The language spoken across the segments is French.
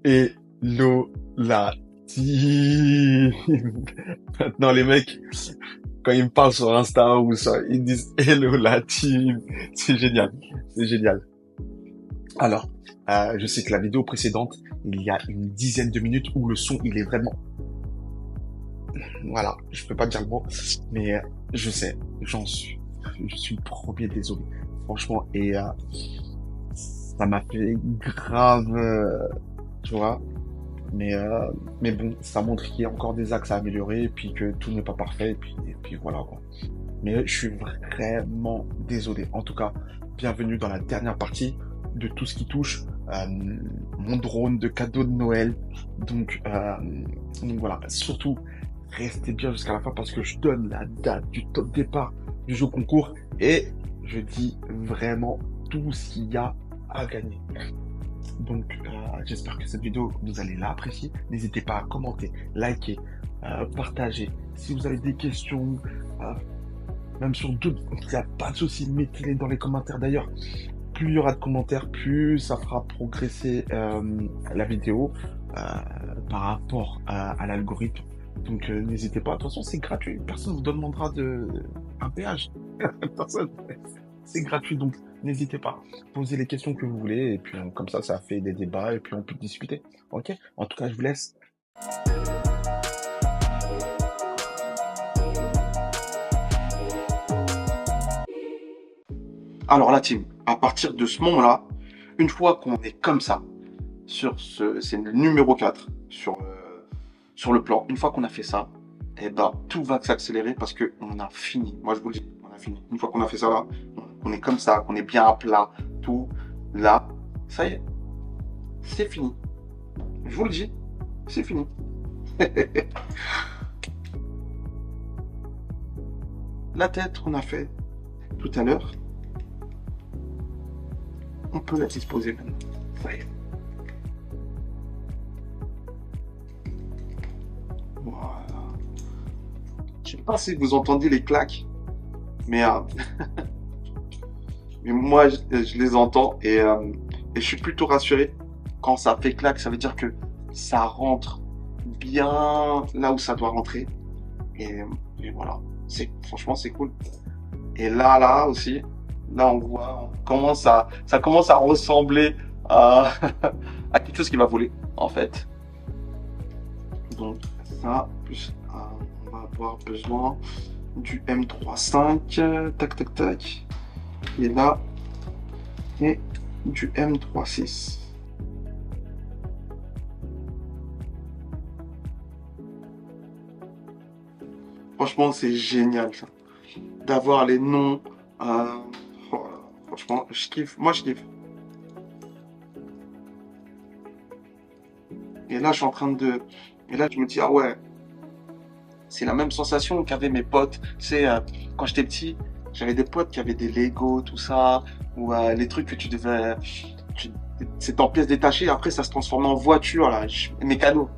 Hello la team. Maintenant les mecs, quand ils me parlent sur Insta ou ça, ils disent Hello la team. C'est génial, c'est génial. Alors, je sais que la vidéo précédente, il y a une dizaine de minutes où le son il est vraiment, voilà, je peux pas dire le mot, mais je sais, je suis le premier désolé, franchement, et ça m'a fait grave, tu vois. Mais bon, ça montre qu'il y a encore des axes à améliorer, et puis que tout n'est pas parfait, et puis voilà quoi. Mais je suis vraiment désolé. En tout cas, bienvenue dans la dernière partie de tout ce qui touche mon drone de cadeau de Noël. Donc voilà, surtout restez bien jusqu'à la fin parce que je donne la date du top départ du jeu concours et je dis vraiment tout ce qu'il y a à gagner. Donc, j'espère que cette vidéo, vous allez l'apprécier. N'hésitez pas à commenter, liker, partager. Si vous avez des questions, euh, même sur doute, il n'y a pas de souci, mettez-les dans les commentaires. D'ailleurs, plus il y aura de commentaires, plus ça fera progresser la vidéo par rapport à l'algorithme. Donc, n'hésitez pas. De toute façon, c'est gratuit. Personne ne vous demandera un péage. Personne. C'est gratuit, donc n'hésitez pas. Posez les questions que vous voulez, et puis comme ça fait des débats, et puis on peut discuter. Ok? En tout cas, je vous laisse. Alors la team, à partir de ce moment-là, une fois qu'on est comme ça, c'est le numéro 4 sur le plan, une fois qu'on a fait ça, eh ben, tout va s'accélérer parce qu'on a fini. Moi je vous le dis, on a fini. Une fois qu'on a fait ça là, on est comme ça, qu'on est bien à plat, tout, là, ça y est, c'est fini. Je vous le dis, c'est fini. La tête qu'on a fait tout à l'heure, on peut la disposer maintenant. Ça y est. Voilà. Je sais pas si vous entendez les claques, mais, mais moi je les entends et je suis plutôt rassuré. Quand ça fait claque, ça veut dire que ça rentre bien là où ça doit rentrer. Et, et voilà, franchement c'est cool. Et là aussi, là on voit, ça commence à ressembler à, à quelque chose qui va voler en fait. Donc ça, plus on va avoir besoin du M35, tac tac tac, et là, et du M36. Franchement, c'est génial ça, d'avoir les noms. Oh là, franchement, je kiffe. Moi, je kiffe. Et là, je suis en train de. Et là, je me dis, ah ouais, c'est la même sensation qu'avaient mes potes. Tu sais, quand j'étais petit, j'avais des potes qui avaient des Lego, tout ça, ou les trucs que tu devais. C'est en pièces détachées, après ça se transformait en voiture, là, mécano.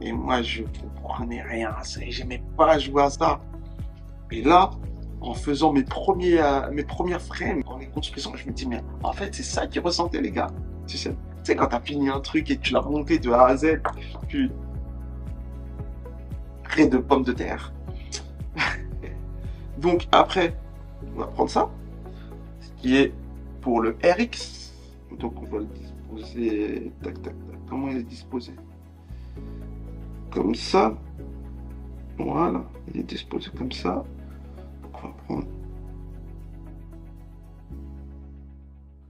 Et moi, je comprenais rien à ça, j'aimais pas jouer à ça. Et là, en faisant mes premières frames, en les construisant, je me dis, mais en fait, c'est ça qu'ils ressentaient, les gars. Tu sais, quand t'as fini un truc et tu l'as monté de A à Z, tu crées de pommes de terre. Donc après, on va prendre ça, ce qui est pour le RX. Donc on va le disposer, tac, tac, tac. Comment il est disposé? Comme ça. Voilà, il est disposé comme ça. Donc on va prendre.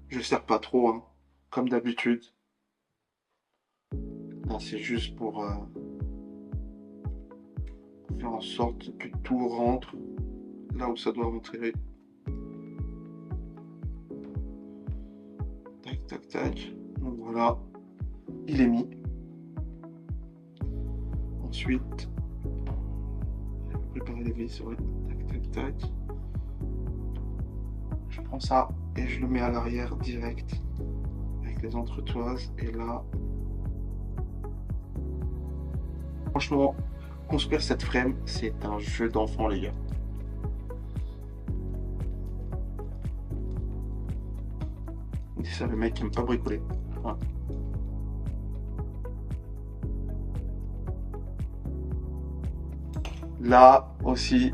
Je ne sers pas trop, hein, comme d'habitude. Là, c'est juste pour faire en sorte que tout rentre là où ça doit rentrer. Tac, tac, tac. Donc voilà, il est mis. Ensuite, préparer les vis, ouais. Tac, tac, tac. Je prends ça et je le mets à l'arrière direct avec les entretoises. Et là, franchement, construire cette frame, c'est un jeu d'enfant, les gars. C'est ça, le mec qui aime pas bricoler. Ouais. Là aussi,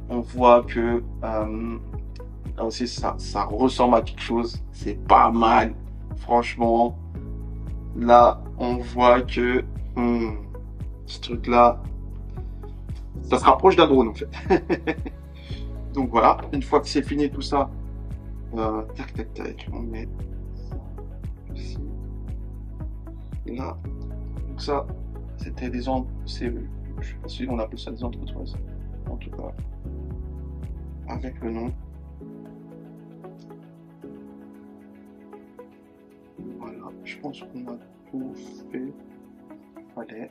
on voit que là aussi ça ressemble à quelque chose. C'est pas mal. Franchement, là, on voit que ce truc-là, ça se rapproche d'un drone en fait. Donc voilà, une fois que c'est fini tout ça, tac tac tac, on met ici, là. Donc ça, c'était des je sais pas si on appelle ça des entreprises. En tout cas, avec le nom. Voilà, je pense qu'on a tout fait. Allez.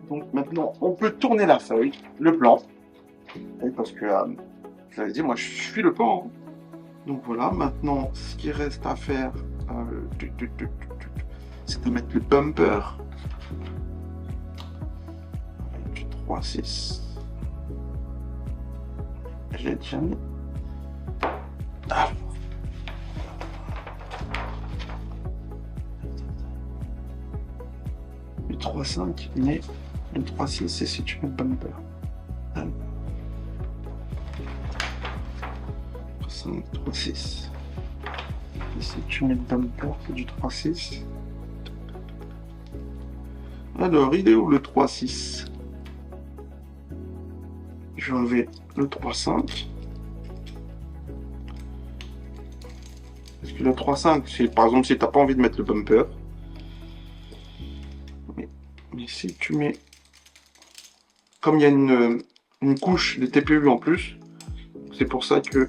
Donc maintenant, on peut tourner la feuille, le plan. Et parce que, je l'avais dit, moi je suis le plan. Hein. Donc voilà, maintenant, ce qui reste à faire, c'est de mettre le bumper. Avec du 3-6. J'ai déjà mis. Ah. Le 3-5, mais le 3-6, c'est si tu mets le bumper. 3-5, 3-6. Et si tu mets le bumper, c'est du 3-6. Alors, il est où le 3-6? Je vais enlever le 3-5. Parce que le 3-5, c'est par exemple si tu n'as pas envie de mettre le bumper. Mais si tu mets... Comme il y a une couche de TPU en plus, c'est pour ça que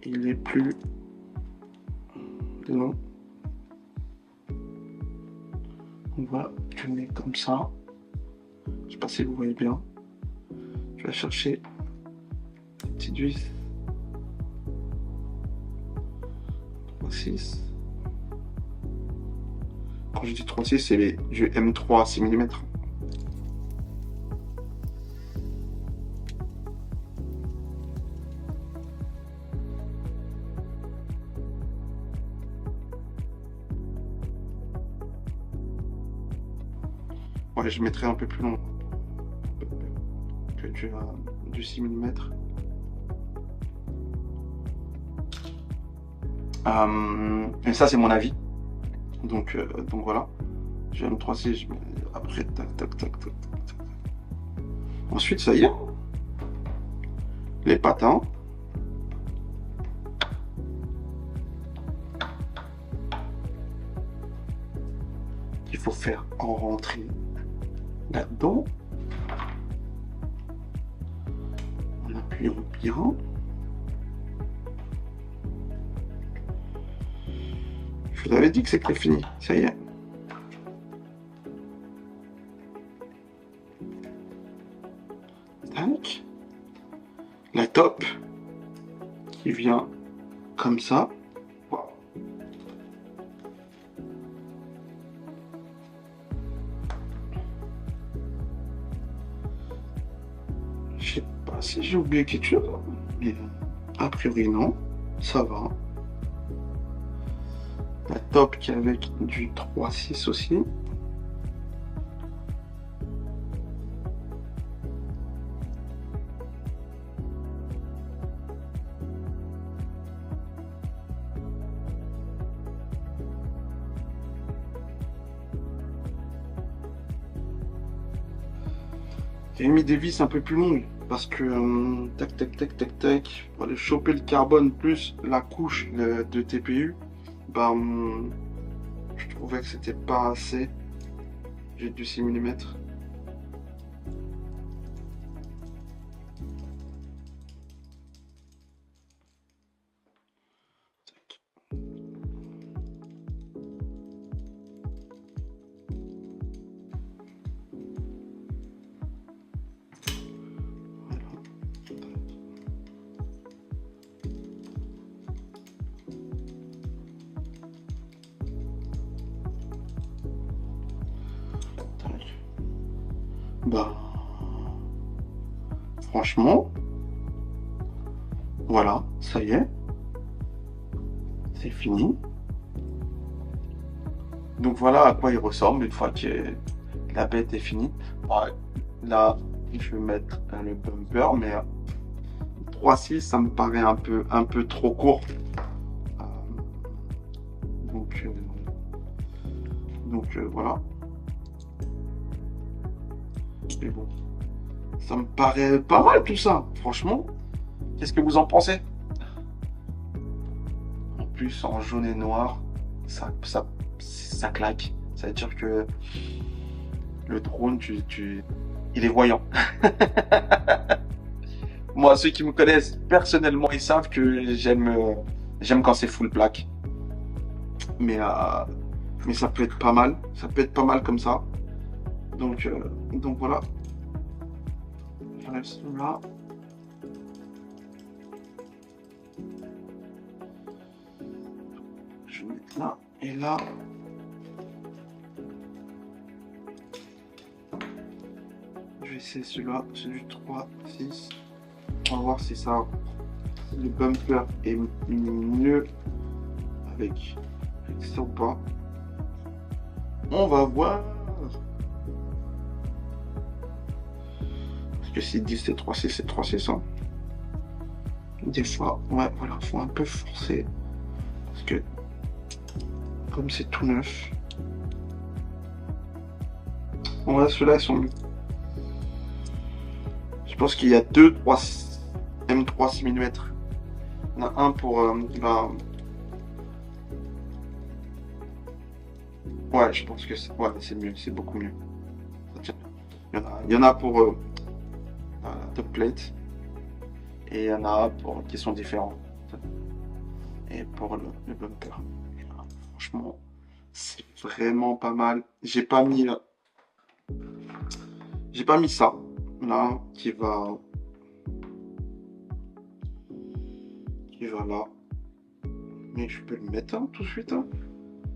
il est plus long. On va tu le mets comme ça. Je sais pas si vous voyez bien. Je vais chercher une petite vis. 3-6. Quand je dis 3-6, c'est du M3 6 mm. Ouais, je mettrai un peu plus long que du 6 mm. Et ça, c'est mon avis. Donc voilà. J'ai un 3-6, je mets après, tac, tac, tac, tac, tac. Ensuite, ça y est. Les patins. Il faut faire en rentrer là-dedans. En appuyant bien. Je vous avais dit que c'était fini, ça y est. Tac. La top qui vient comme ça. Wow. Je sais pas si j'ai oublié quelque chose, mais a priori non, ça va. La top qui est avec du 3-6 aussi. J'ai mis des vis un peu plus longues parce que tac tac tac tac tac pour aller choper le carbone plus la couche de TPU. Je trouvais que c'était pas assez. J'ai du 6 mm. Franchement, voilà, ça y est, c'est fini. Donc voilà à quoi il ressemble une fois que la bête est finie. Là, je vais mettre le bumper, mais 3,6, ça me paraît un peu trop court. Euh, donc, voilà. Mais bon, ça me paraît pas mal tout ça, franchement. Qu'est-ce que vous en pensez? En plus, en jaune et noir, ça claque. Ça veut dire que le drone, il est voyant. Moi, ceux qui me connaissent personnellement, ils savent que j'aime quand c'est full black. Mais, euh, mais ça peut être pas mal. Ça peut être pas mal comme ça. Donc voilà. J'enlève celui-là. Je vais mettre là et là. Je vais essayer celui-là. C'est du 3, 6. On va voir si le bumper est mieux avec ça ou pas. On va voir. Parce que s'ils disent c'est 3C, c'est 3C ça. Des fois, ouais, voilà, faut un peu forcer. Parce que, comme c'est tout neuf. Ouais, ceux-là, ils sont mieux. Je pense qu'il y a deux M3 6 mm. Il y en a un pour ouais, je pense que c'est mieux, c'est beaucoup mieux. Il y en a pour la top plate et il y en a pour qui sont différents. Et pour le bumper. Et là, franchement, c'est vraiment pas mal. J'ai pas mis ça là qui va là. Mais je peux le mettre hein, tout de suite. Hein.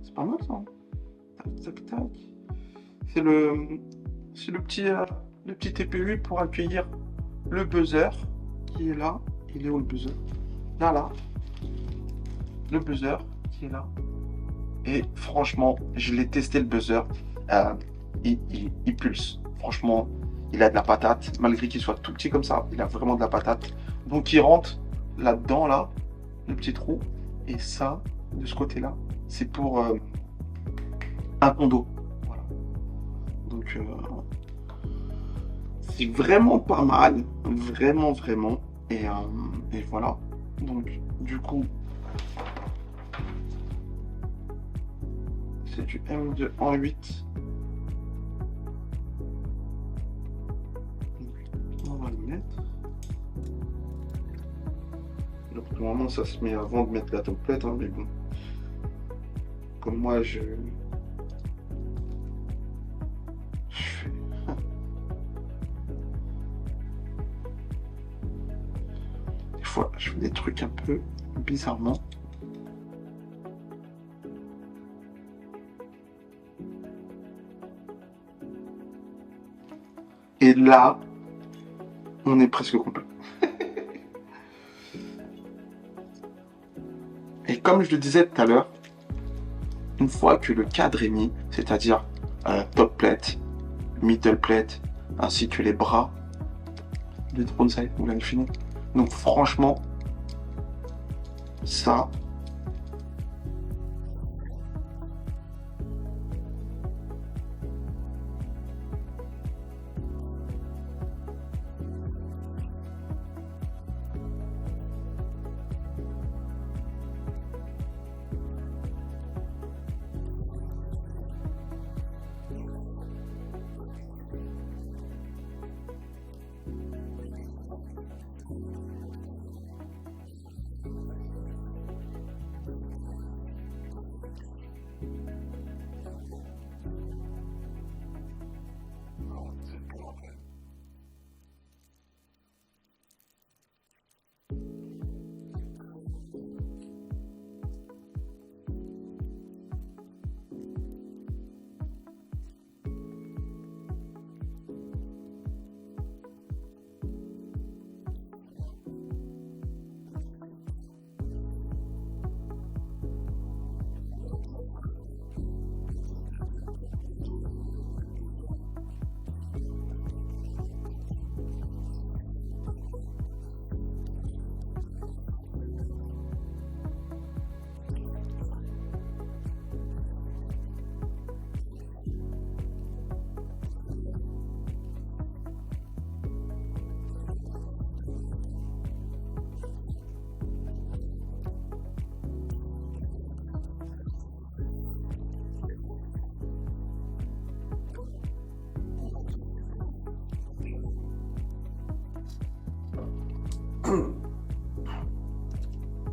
C'est pas mal ça. Hein. Tac, tac, tac. C'est le petit TPU pour accueillir le buzzer qui est là. Il est où le buzzer? Là. Le buzzer qui est là. Et franchement, je l'ai testé le buzzer. Il pulse. Franchement, il a de la patate. Malgré qu'il soit tout petit comme ça, il a vraiment de la patate. Donc il rentre là-dedans, là, le petit trou. Et ça, de ce côté-là, c'est pour un condo. Voilà. Donc c'est vraiment pas mal. Vraiment, vraiment. Et voilà. Donc du coup, c'est du M2 en 8. On va le mettre. Donc normalement ça se met avant de mettre la template, hein, mais bon. Comme moi je fais. Des fois je fais des trucs un peu bizarrement. Et là, on est presque complet. Et comme je le disais tout à l'heure, une fois que le cadre est mis, c'est-à-dire top plate, middle plate, ainsi que les bras, le drone ça vous l'avez fini. Donc franchement, ça,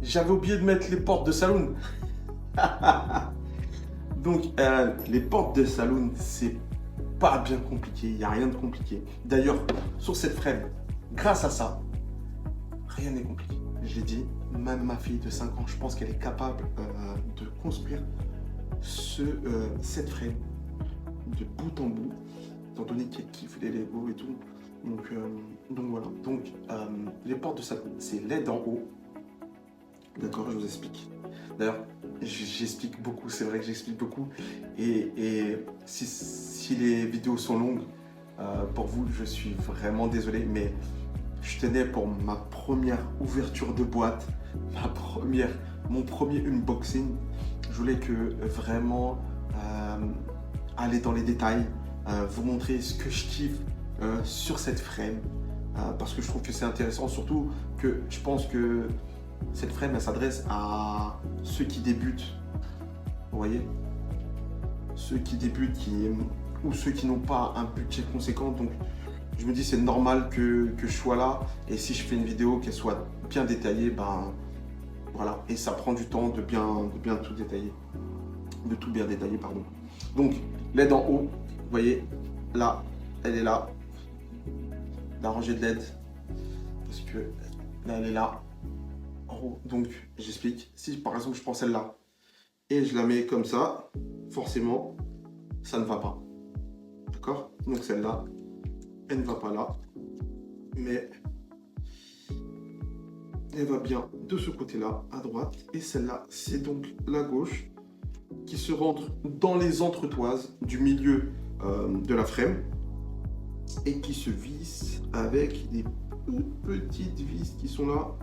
J'avais oublié de mettre les portes de saloon. Donc, les portes de saloon, c'est pas bien compliqué. Il n'y a rien de compliqué. D'ailleurs, sur cette frame, grâce à ça, rien n'est compliqué. Je l'ai dit, même ma fille de 5 ans, je pense qu'elle est capable de construire cette frame de bout en bout, étant donné qu'elle kiffe les Lego et tout. Donc voilà. Donc, les portes de salon, c'est LED en haut. D'accord, je vous explique. D'ailleurs, j'explique beaucoup, c'est vrai que j'explique beaucoup. Et si les vidéos sont longues, pour vous, je suis vraiment désolé, mais je tenais pour ma première ouverture de boîte, mon premier unboxing, je voulais que vraiment aller dans les détails, vous montrer ce que je kiffe sur cette frame, parce que je trouve que c'est intéressant, surtout que je pense que cette frame, elle s'adresse à ceux qui débutent, vous voyez, ceux qui débutent ou ceux qui n'ont pas un budget conséquent. Donc je me dis c'est normal que je sois là, et si je fais une vidéo qu'elle soit bien détaillée, ben voilà, et ça prend du temps de bien tout détailler, de tout bien détailler, pardon. Donc LED en haut, vous voyez, là, elle est là, la rangée de LED, parce que là elle est là, en haut. Donc j'explique, si par exemple je prends celle-là, et je la mets comme ça, forcément, ça ne va pas, d'accord? Donc celle-là, elle ne va pas là, mais elle va bien de ce côté-là, à droite, et celle-là, c'est donc la gauche, qui se rentre dans les entretoises du milieu de la frame, et qui se visse avec des toutes petites vis qui sont là.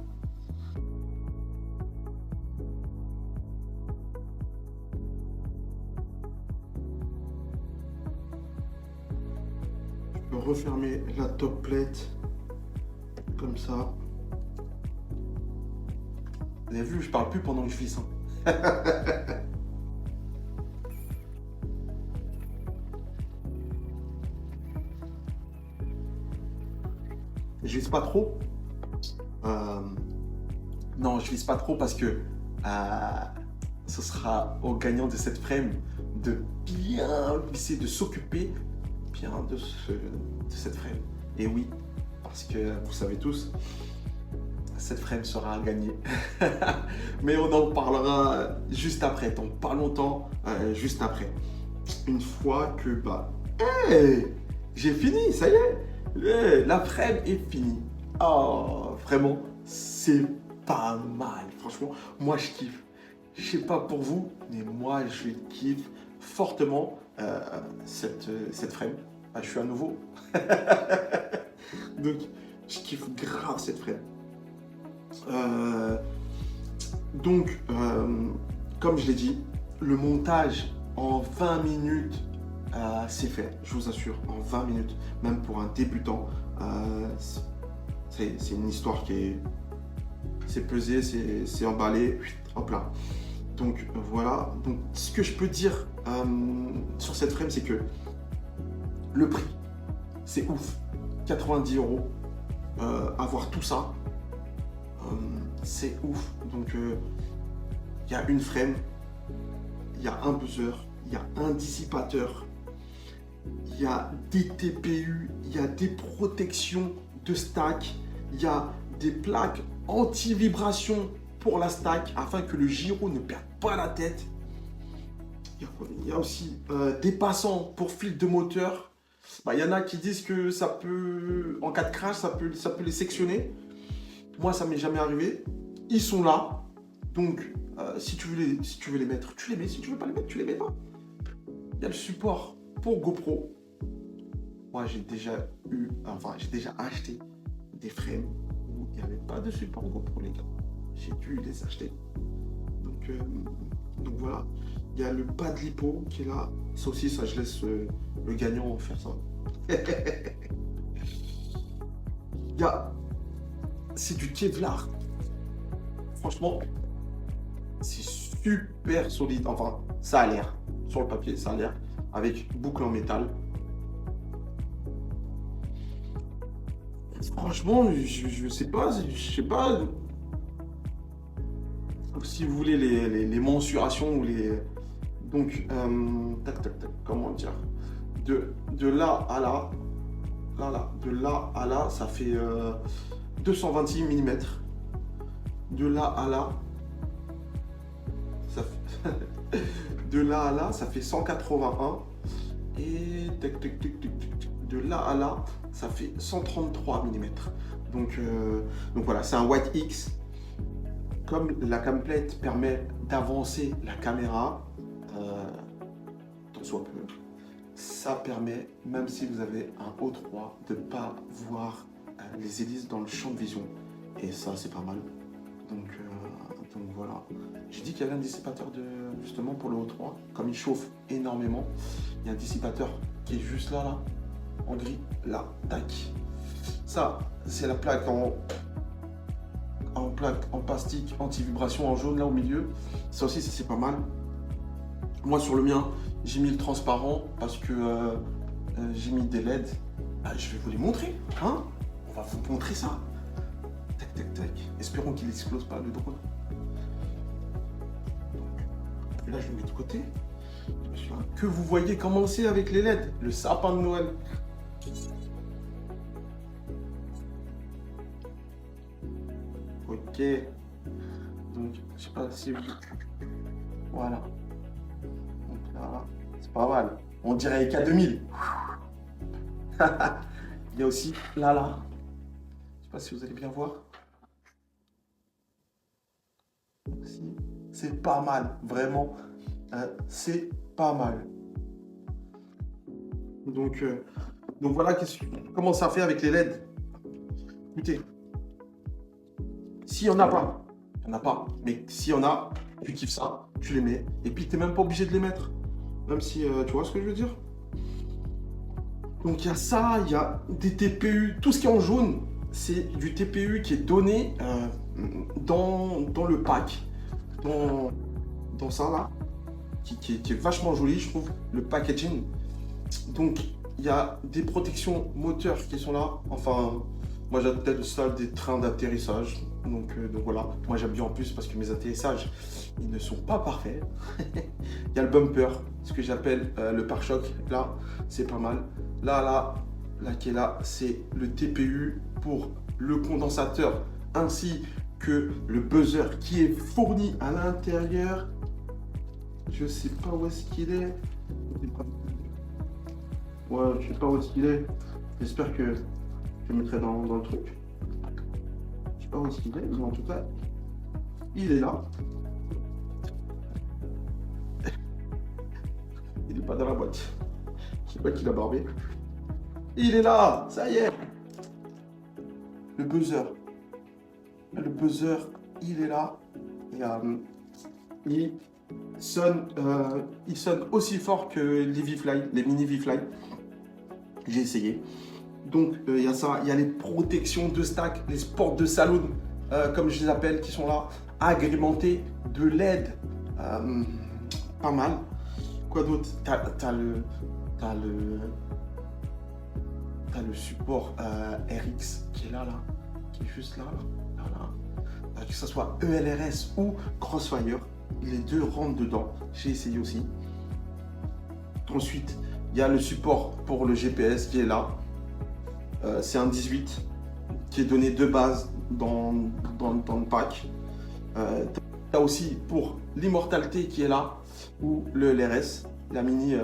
Je peux refermer la top plate comme ça. Vous avez vu, je parle plus pendant que je visse. Hein. Je vise pas trop. Non, je vise pas trop parce que ce sera au gagnant de cette frame de bien visser, de s'occuper bien de cette frame. Et oui, parce que vous savez tous, cette frame sera à gagner. Mais on en parlera juste après, donc pas longtemps, juste après. Une fois que, hey, j'ai fini, ça y est, la frame est finie. Oh, vraiment, c'est pas mal. Franchement, moi je kiffe. Je sais pas pour vous, mais moi je kiffe fortement cette frame. Je suis à nouveau. Donc, je kiffe grave cette frame. Donc, comme je l'ai dit, le montage en 20 minutes, c'est fait, je vous assure, en 20 minutes, même pour un débutant, c'est une histoire c'est pesé, c'est emballé, hop là. Donc voilà, donc ce que je peux dire sur cette frame, c'est que le prix, c'est ouf, 90 €, avoir tout ça, c'est ouf. Donc il y a une frame, il y a un buzzer, il y a un dissipateur, il y a des TPU, il y a des protections de stack, il y a des plaques anti-vibration pour la stack afin que le gyro ne perde pas la tête. Il y a aussi des passants pour fil de moteur. Il y en a qui disent que ça peut, en cas de crash, ça peut les sectionner. Moi, ça m'est jamais arrivé. Ils sont là. Donc, si tu veux les mettre, tu les mets. Si tu veux pas les mettre, tu les mets pas. Il y a le support pour GoPro. Moi, j'ai déjà acheté des frames où il n'y avait pas de support GoPro, les gars. J'ai dû les acheter. Donc voilà. Il y a le pad lipo qui est là. Ça aussi, ça, je laisse le gagnant faire ça. C'est du Kevlar. Franchement, c'est super solide. Enfin, ça a l'air. Sur le papier, ça a l'air. Avec boucle en métal. Franchement, je sais pas, si vous voulez les mensurations ou les. Donc, tac, tac, tac, comment dire? De là à là, de là à là, ça fait 226 mm. De là à là, ça fait. De là à là, ça fait 181. Et tac, tac, tac, tac, tac, de là à là, ça fait 133 mm. Donc voilà, c'est un White X. Comme la camplate permet d'avancer la caméra, tant soit peu, ça permet, même si vous avez un O3, de ne pas voir les hélices dans le champ de vision. Et ça, c'est pas mal. Donc voilà. J'ai dit qu'il y avait un dissipateur justement pour le O3. Comme il chauffe énormément, il y a un dissipateur qui est juste là, en gris, là, tac. Ça, c'est la plaque en plastique anti-vibration en jaune là au milieu. Ça aussi, ça c'est pas mal. Moi sur le mien, j'ai mis le transparent parce que j'ai mis des LED. Je vais vous les montrer, hein. On va vous montrer ça. Tac, tac, tac. Espérons qu'il n'explose pas le drone. Là, je le mets de côté. Que vous voyez commencer avec les LED, le sapin de Noël. Ok. Donc, je sais pas si vous... Voilà. Donc là, c'est pas mal. On dirait K2000. Il y a aussi là. Je sais pas si vous allez bien voir. Si. C'est pas mal, vraiment. C'est pas mal. Donc voilà comment ça fait avec les LED. Écoutez, s'il y en a pas, il n'y en a pas. Mais s'il y en a, tu kiffes ça, tu les mets. Et puis, tu n'es même pas obligé de les mettre. Même si, tu vois ce que je veux dire? Donc, il y a ça, il y a des TPU. Tout ce qui est en jaune, c'est du TPU qui est donné dans le pack. Dans ça, là. Qui est vachement joli, je trouve, le packaging. Donc, il y a des protections moteurs qui sont là. Enfin, moi, j'appelle ça des trains d'atterrissage. Donc voilà, moi j'aime bien en plus parce que mes atterrissages, ils ne sont pas parfaits. Il y a le bumper, ce que j'appelle le pare-choc. Là, c'est pas mal. Là, qui est là, c'est le TPU pour le condensateur ainsi que le buzzer qui est fourni à l'intérieur. Je sais pas où est-ce qu'il est. Ouais, je sais pas où est-ce qu'il est. J'espère que je le mettrai dans le truc. Je sais pas où est-ce qu'il est, mais en tout cas, il est là. Il est pas dans la boîte. Je sais pas qui l'a barbé. Il est là, ça y est. Le buzzer. Le buzzer, il est là. Et, il sonne aussi fort que les V-Fly, les mini V-Fly. J'ai essayé. Donc il y a ça, il y a les protections de stack, les sports de saloon, comme je les appelle, qui sont là, agrémentés de LED. Pas mal. Quoi d'autre? T'as le support RX qui est là, qui est juste là. Que ce soit ELRS ou Crossfire, les deux rentrent dedans. J'ai essayé aussi. Ensuite, il y a le support pour le GPS qui est là. C'est un 18 qui est donné de base dans le pack. Tu as aussi pour l'immortalité qui est là, ou le LRS, la mini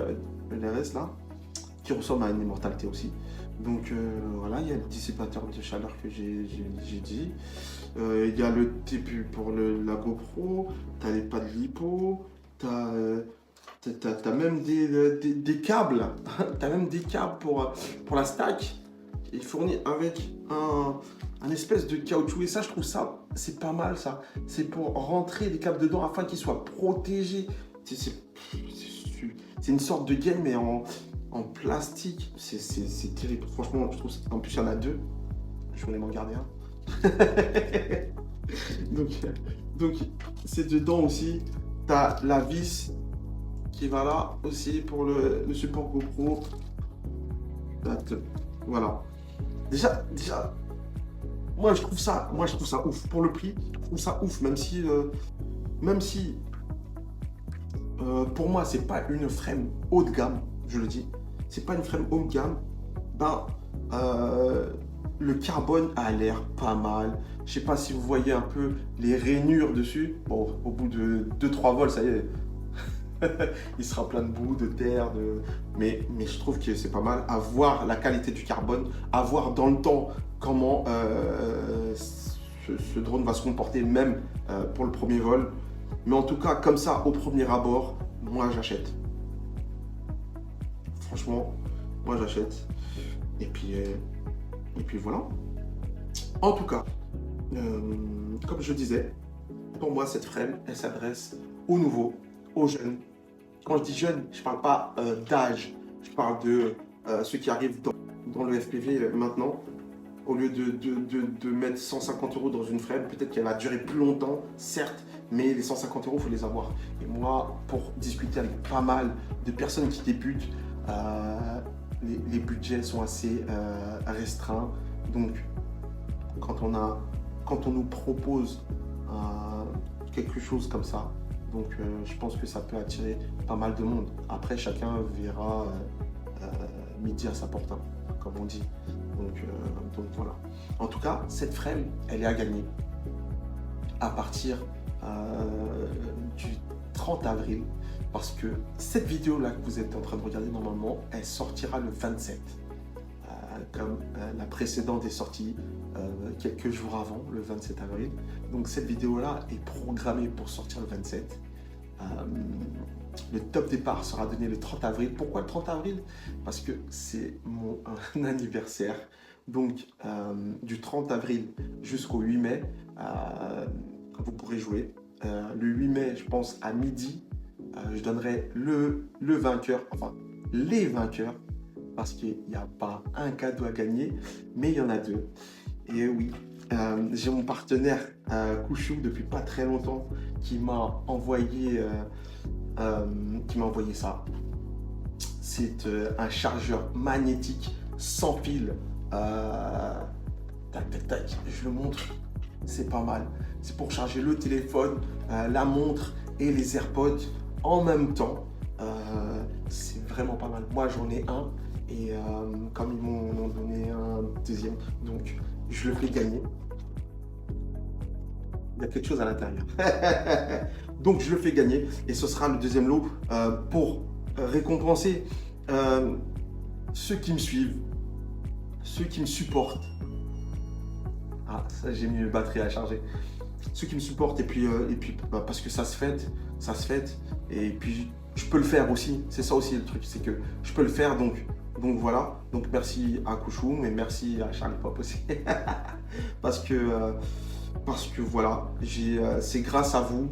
LRS là, qui ressemble à une immortalité aussi. Donc voilà, il y a le dissipateur de chaleur que j'ai dit. Il y a le TPU pour la GoPro, tu as les pads lipo, tu as même des câbles. Tu as même des câbles pour la stack. Il est fourni avec un espèce de caoutchouc. Et ça, je trouve ça, c'est pas mal ça. C'est pour rentrer les câbles dedans afin qu'ils soient protégés. C'est une sorte de game, mais en plastique. C'est terrible. Franchement, je trouve ça. En plus, il y en a deux. Je voulais m'en garder un. donc c'est dedans aussi. Tu as la vis qui va là aussi pour le support GoPro. Voilà. Déjà, moi, je trouve ça ouf. Pour le prix, je trouve ça ouf, même si pour moi, c'est pas une frame haut de gamme, je le dis. C'est pas une frame haut de gamme. Ben, le carbone a l'air pas mal. Je sais pas si vous voyez un peu les rainures dessus. Bon, au bout de 2-3 vols, ça y est. Il sera plein de boue, de terre, mais je trouve que c'est pas mal. À voir la qualité du carbone, à voir dans le temps comment ce drone va se comporter, même pour le premier vol. Mais en tout cas, comme ça, au premier abord, moi j'achète. Franchement, moi j'achète. Et puis voilà. En tout cas, comme je disais, pour moi, cette frame, elle s'adresse aux nouveaux, aux jeunes. Quand je dis jeunes, je ne parle pas d'âge. Je parle de ceux qui arrivent dans le FPV maintenant. Au lieu de mettre 150 € dans une frame, peut-être qu'elle va durer plus longtemps, certes, mais les 150 €, il faut les avoir. Et moi, pour discuter avec pas mal de personnes qui débutent, les budgets sont assez restreints. Donc, quand on nous propose quelque chose comme ça, donc je pense que ça peut attirer pas mal de monde. Après, chacun verra midi à sa porte, hein, comme on dit. Donc voilà. En tout cas, cette frame, elle est à gagner à partir du 30 avril. Parce que cette vidéo-là que vous êtes en train de regarder normalement, elle sortira le 27. Comme la précédente est sortie quelques jours avant, le 27 avril. Donc cette vidéo-là est programmée pour sortir le 27. Le top départ sera donné le 30 avril. Pourquoi le 30 avril? Parce que c'est mon anniversaire. Donc du 30 avril jusqu'au 8 mai, vous pourrez jouer. Le 8 mai, je pense, à midi, je donnerai le vainqueur, enfin les vainqueurs, parce qu'il n'y a pas un cadeau à gagner, mais il y en a deux. Et oui, j'ai mon partenaire Kouchou depuis pas très longtemps qui m'a envoyé ça. C'est un chargeur magnétique sans fil. Tac, tac, tac, je le montre. C'est pas mal. C'est pour charger le téléphone, la montre et les AirPods en même temps. C'est vraiment pas mal. Moi, j'en ai un. Et comme ils m'ont donné un deuxième, donc je le fais gagner. Il y a quelque chose à l'intérieur. Donc je le fais gagner et ce sera le deuxième lot pour récompenser ceux qui me suivent, ceux qui me supportent. Ah, ça j'ai mis une batterie à charger. Ceux qui me supportent et puis parce que ça se fête et puis je peux le faire aussi. C'est ça aussi le truc, c'est que je peux le faire donc voilà. Donc merci à Kouchou, mais merci à Charlie Pop aussi parce que voilà, c'est grâce à vous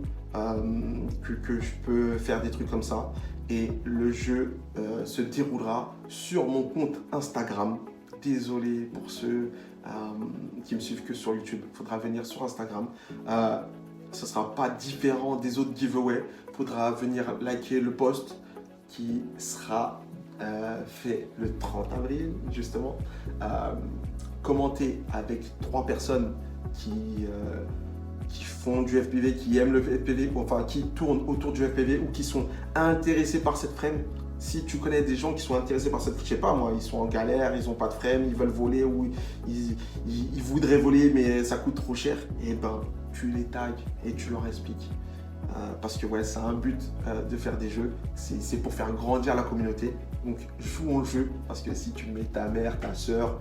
que je peux faire des trucs comme ça. Et le jeu se déroulera sur mon compte Instagram. Désolé pour ceux qui me suivent que sur YouTube. Il faudra venir sur Instagram. Ce ne sera pas différent des autres giveaways. Il faudra venir liker le post qui sera fait le 30 avril, justement. Commenter avec 3 personnes qui font du FPV, qui aiment le FPV, enfin qui tournent autour du FPV ou qui sont intéressés par cette frame. Si tu connais des gens qui sont intéressés par cette, je sais pas moi, ils sont en galère, ils n'ont pas de frame, ils veulent voler ou ils voudraient voler mais ça coûte trop cher, et ben tu les tags et tu leur expliques. Parce que ouais, c'est un but de faire des jeux, c'est pour faire grandir la communauté. Donc jouons le jeu, parce que si tu mets ta mère, ta soeur,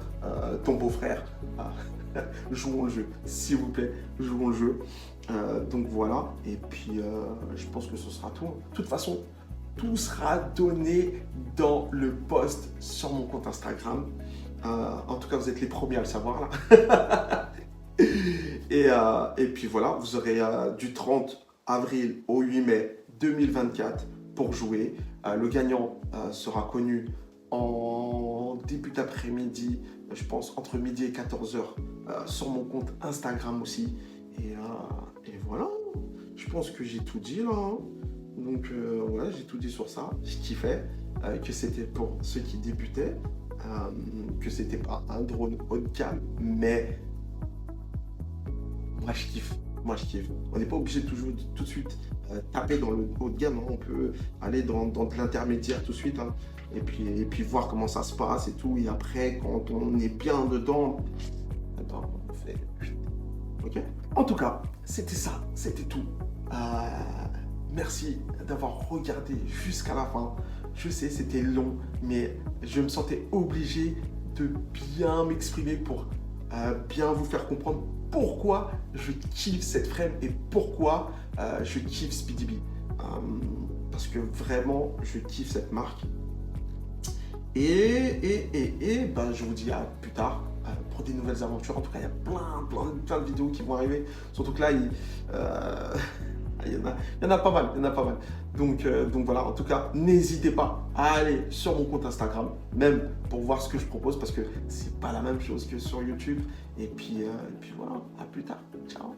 ton beau-frère, jouons le jeu, s'il vous plaît, jouons le jeu. Donc voilà, et puis je pense que ce sera tout. De toute façon, tout sera donné dans le post sur mon compte Instagram. En tout cas, vous êtes les premiers à le savoir là. Et puis voilà, vous aurez du 30 avril au 8 mai 2024 pour jouer. Le gagnant sera connu en début d'après-midi, je pense entre midi et 14h sur mon compte Instagram aussi. Et voilà, je pense que j'ai tout dit là. Hein. Donc voilà, j'ai tout dit sur ça. Je kiffais que c'était pour ceux qui débutaient, que c'était pas un drone haut de gamme, mais moi je kiffe. Moi je kiffe. On n'est pas obligé de toujours tout de suite taper dans le haut de gamme, hein. On peut aller dans de l'intermédiaire tout de suite, hein. Et puis voir comment ça se passe et tout. Et après, quand on est bien dedans, attends, on fait... Ok. En tout cas, c'était ça, c'était tout. Merci d'avoir regardé jusqu'à la fin. Je sais, c'était long, mais je me sentais obligé de bien m'exprimer pour bien vous faire comprendre pourquoi je kiffe cette frame et pourquoi je kiffe Speedy Bee. Parce que vraiment, je kiffe cette marque. Et ben, je vous dis à plus tard pour des nouvelles aventures. En tout cas, il y a plein de vidéos qui vont arriver. Surtout que là, il y en a pas mal, Donc voilà, en tout cas, n'hésitez pas à aller sur mon compte Instagram, même pour voir ce que je propose, parce que c'est pas la même chose que sur YouTube. Et puis voilà, à plus tard. Ciao.